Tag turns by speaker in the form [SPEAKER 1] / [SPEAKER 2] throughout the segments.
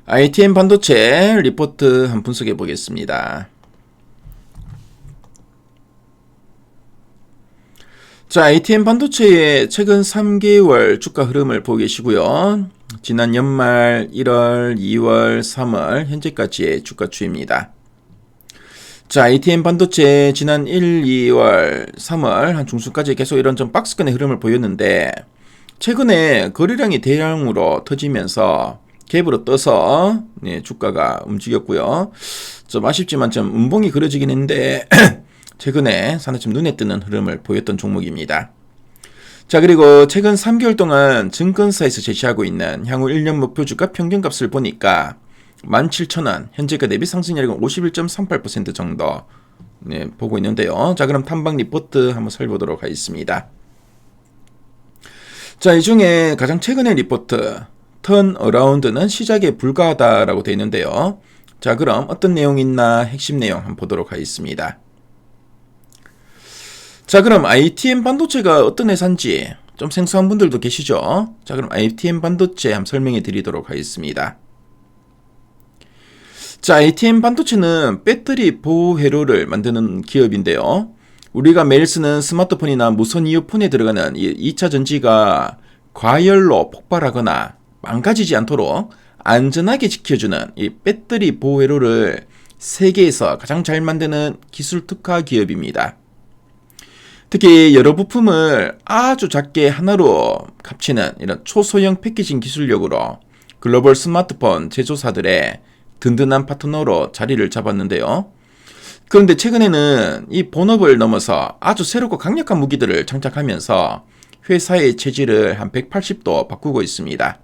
[SPEAKER 1] ITM 반도체 리포트 한번 분석해 보겠습니다. 자, ITM 반도체의 최근 3개월 주가 흐름을 보고 계시고요. 지난 연말 1월, 2월, 3월 현재까지의 주가 추이입니다. 자, ITM 반도체 지난 1, 2월, 3월 한 중순까지 계속 이런 좀 박스권의 흐름을 보였는데 최근에 거래량이 대량으로 터지면서 갭으로 떠서 주가가 움직였고요. 좀 아쉽지만 좀 음봉이 그려지긴 했는데 최근에 상당히 좀 눈에 띄는 흐름을 보였던 종목입니다. 자, 그리고 최근 3개월 동안 증권사에서 제시하고 있는 향후 1년 목표 주가 평균값을 보니까 17,000원, 현재가 대비 상승률이 51.38% 정도 보고 있는데요. 자, 그럼 탐방 리포트 한번 살펴보도록 하겠습니다. 자, 이 중에 가장 최근의 리포트 턴어라운드는 시작에 불과하다라고 되어 있는데요. 자, 그럼 어떤 내용이 있나 핵심 내용 한번 보도록 하겠습니다. 자, 그럼 ITM 반도체가 어떤 회사인지 좀 생소한 분들도 계시죠? 자, 그럼 ITM 반도체 한번 설명해 드리도록 하겠습니다. 자, ITM 반도체는 배터리 보호 회로를 만드는 기업인데요. 우리가 매일 쓰는 스마트폰이나 무선 이어폰에 들어가는 이 2차 전지가 과열로 폭발하거나 망가지지 않도록 안전하게 지켜주는 이 배터리 보호 회로를 세계에서 가장 잘 만드는 기술 특화 기업입니다. 특히 여러 부품을 아주 작게 하나로 합치는 이런 초소형 패키징 기술력으로 글로벌 스마트폰 제조사들의 든든한 파트너로 자리를 잡았는데요. 그런데 최근에는 이 본업을 넘어서 아주 새롭고 강력한 무기들을 장착하면서 회사의 체질을 한 180도 바꾸고 있습니다.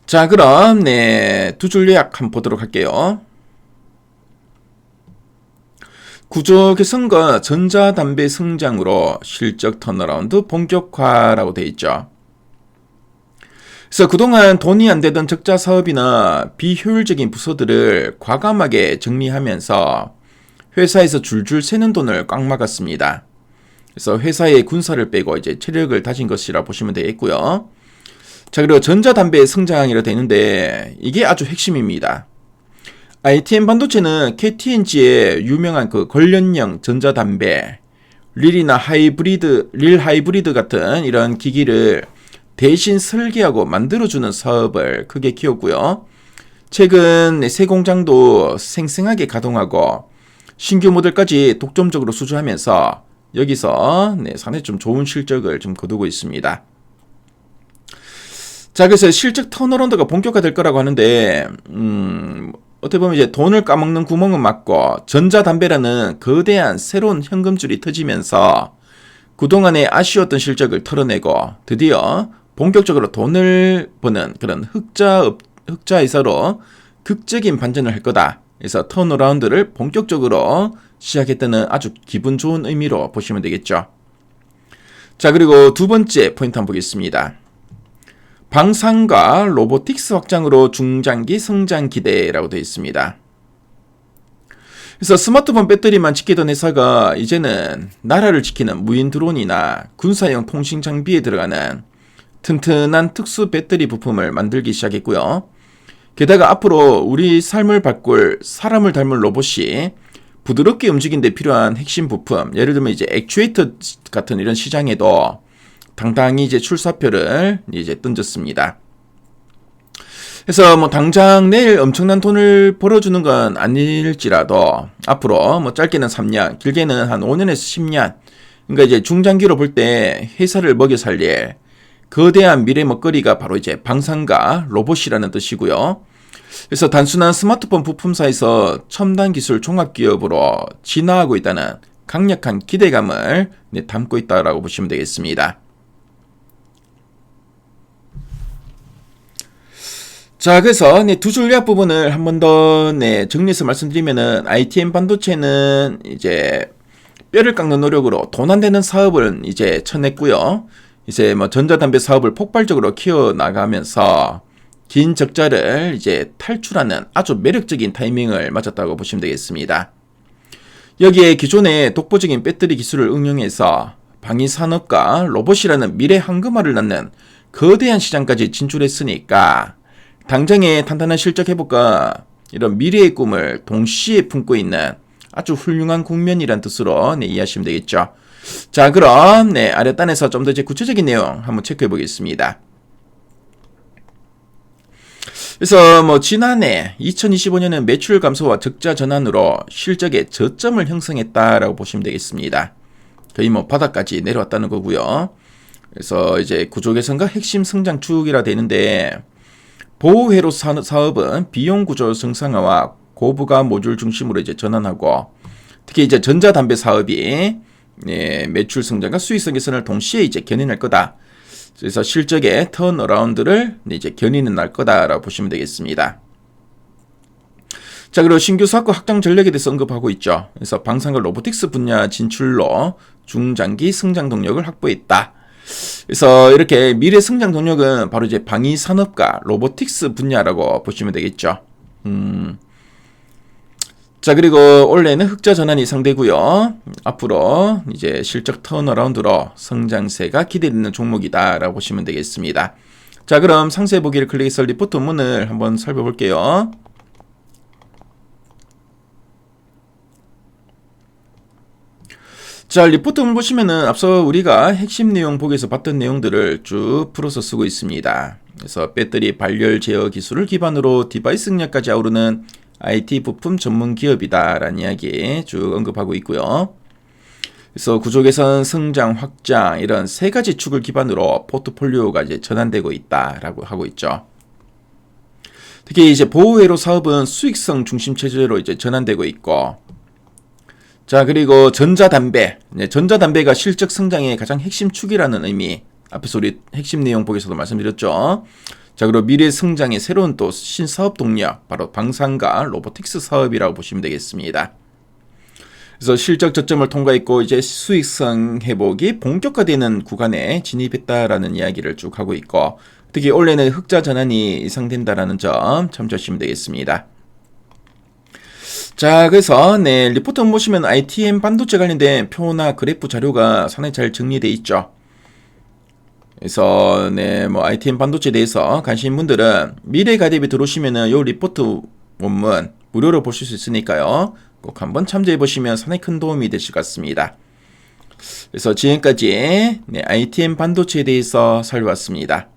[SPEAKER 1] 자, 그럼 두 줄 요약 한번 보도록 할게요. 구조 개선과 전자담배 성장으로 실적 턴어라운드 본격화라고 되어 있죠. 그래서 그동안 돈이 안 되던 적자 사업이나 비효율적인 부서들을 과감하게 정리하면서 회사에서 줄줄 새는 돈을 꽉 막았습니다. 그래서 회사의 군사를 빼고 이제 체력을 다진 것이라 보시면 되겠고요. 자, 그리고 전자담배의 성장이라 되는데 이게 아주 핵심입니다. ITM 반도체는 KT&G의 유명한 그 관련형 전자담배, 릴 하이브리드 같은 이런 기기를 대신 설계하고 만들어주는 사업을 크게 키웠고요. 최근 새 공장도 생생하게 가동하고 신규 모델까지 독점적으로 수주하면서 여기서 상당히 좀 좋은 실적을 좀 거두고 있습니다. 자, 그래서 실적 턴어라운드가 본격화될 거라고 하는데 어떻게 보면 이제 돈을 까먹는 구멍은 막고 전자담배라는 거대한 새로운 현금줄이 터지면서 그동안에 아쉬웠던 실적을 털어내고 드디어 본격적으로 돈을 버는 그런 흑자 회사로 극적인 반전을 할 거다. 그래서 턴어라운드를 본격적으로 시작했다는 아주 기분 좋은 의미로 보시면 되겠죠. 자, 그리고 두 번째 포인트 한번 보겠습니다. 방산과 로보틱스 확장으로 중장기 성장 기대라고 되어 있습니다. 그래서 스마트폰 배터리만 지키던 회사가 이제는 나라를 지키는 무인 드론이나 군사용 통신 장비에 들어가는 튼튼한 특수 배터리 부품을 만들기 시작했고요. 게다가 앞으로 우리 삶을 바꿀 사람을 닮은 로봇이 부드럽게 움직이는 데 필요한 핵심 부품, 예를 들면 이제 액추에이터 같은 이런 시장에도 당당히 이제 출사표를 이제 던졌습니다. 그래서 뭐 당장 내일 엄청난 돈을 벌어주는 건 아닐지라도 앞으로 뭐 짧게는 3년, 길게는 한 5년에서 10년, 그러니까 이제 중장기로 볼 때 회사를 먹여 살릴 거대한 미래 먹거리가 바로 이제 방산과 로봇이라는 뜻이고요. 그래서 단순한 스마트폰 부품사에서 첨단 기술 종합기업으로 진화하고 있다는 강력한 기대감을 담고 있다라고 보시면 되겠습니다. 자, 그래서 두 줄 요약 부분을 한 번 더 정리해서 말씀드리면은 ITM 반도체는 이제 뼈를 깎는 노력으로 돈 안 되는 사업을 이제 쳐냈고요. 이제 뭐 전자담배 사업을 폭발적으로 키워나가면서 긴 적자를 이제 탈출하는 아주 매력적인 타이밍을 맞았다고 보시면 되겠습니다. 여기에 기존의 독보적인 배터리 기술을 응용해서 방위산업과 로봇이라는 미래 황금알을 낳는 거대한 시장까지 진출했으니까 당장의 탄탄한 실적 회복과 이런 미래의 꿈을 동시에 품고 있는 아주 훌륭한 국면이란 뜻으로 이해하시면 되겠죠. 자, 그럼 아랫단에서 좀 더 이제 구체적인 내용 한번 체크해 보겠습니다. 그래서 지난해 2025년은 매출 감소와 적자 전환으로 실적에 저점을 형성했다라고 보시면 되겠습니다. 거의 바닥까지 내려왔다는 거고요. 그래서 이제 구조 개선과 핵심 성장 축이라 되는데, 보호회로 사업은 비용 구조 정상화와 고부가 모듈 중심으로 이제 전환하고, 특히 이제 전자담배 사업이 매출 성장과 수익성 개선을 동시에 이제 견인할 거다. 그래서 실적의 턴어라운드를 이제 견인은 날 거다라고 보시면 되겠습니다. 자, 그리고 신규 사업과 확장 전략에 대해서 언급하고 있죠. 그래서 방산과 로보틱스 분야 진출로 중장기 성장 동력을 확보했다. 그래서 이렇게 미래 성장 동력은 바로 이제 방위 산업과 로보틱스 분야라고 보시면 되겠죠. 자, 그리고 올해는 흑자 전환이 예상되고요. 앞으로 이제 실적 턴어라운드로 성장세가 기대되는 종목이다라고 보시면 되겠습니다. 자, 그럼 상세 보기를 클릭해서 리포트 원문을 한번 살펴볼게요. 자, 리포트 원문 보시면은 앞서 우리가 핵심 내용 보기에서 봤던 내용들을 쭉 풀어서 쓰고 있습니다. 그래서 배터리 발열 제어 기술을 기반으로 디바이스 능력까지 아우르는 IT 부품 전문 기업이다라는 이야기 쭉 언급하고 있고요. 그래서 구조 개선, 성장, 확장 이런 세 가지 축을 기반으로 포트폴리오가 이제 전환되고 있다라고 하고 있죠. 특히 이제 보호회로 사업은 수익성 중심 체제로 이제 전환되고 있고, 자, 그리고 전자담배가 실적 성장의 가장 핵심 축이라는 의미. 앞에서 우리 핵심 내용 보기에서도 말씀드렸죠. 자, 그리고 미래 성장의 새로운 또 신사업 동력, 바로 방산과 로보틱스 사업이라고 보시면 되겠습니다. 그래서 실적 저점을 통과했고 이제 수익성 회복이 본격화되는 구간에 진입했다라는 이야기를 쭉 하고 있고, 특히 올해는 흑자 전환이 예상된다라는 점 참조하시면 되겠습니다. 자, 그래서 리포트 보시면 ITM 반도체 관련된 표나 그래프 자료가 상당히 잘 정리되어 있죠. 그래서 ITM 반도체에 대해서 관심 분들은 미래가디비 들어오시면은 요 리포트 원문 무료로 보실 수 있으니까요. 꼭 한번 참조해 보시면 상당히 큰 도움이 되실 것 같습니다. 그래서 지금까지 ITM 반도체에 대해서 살펴봤습니다.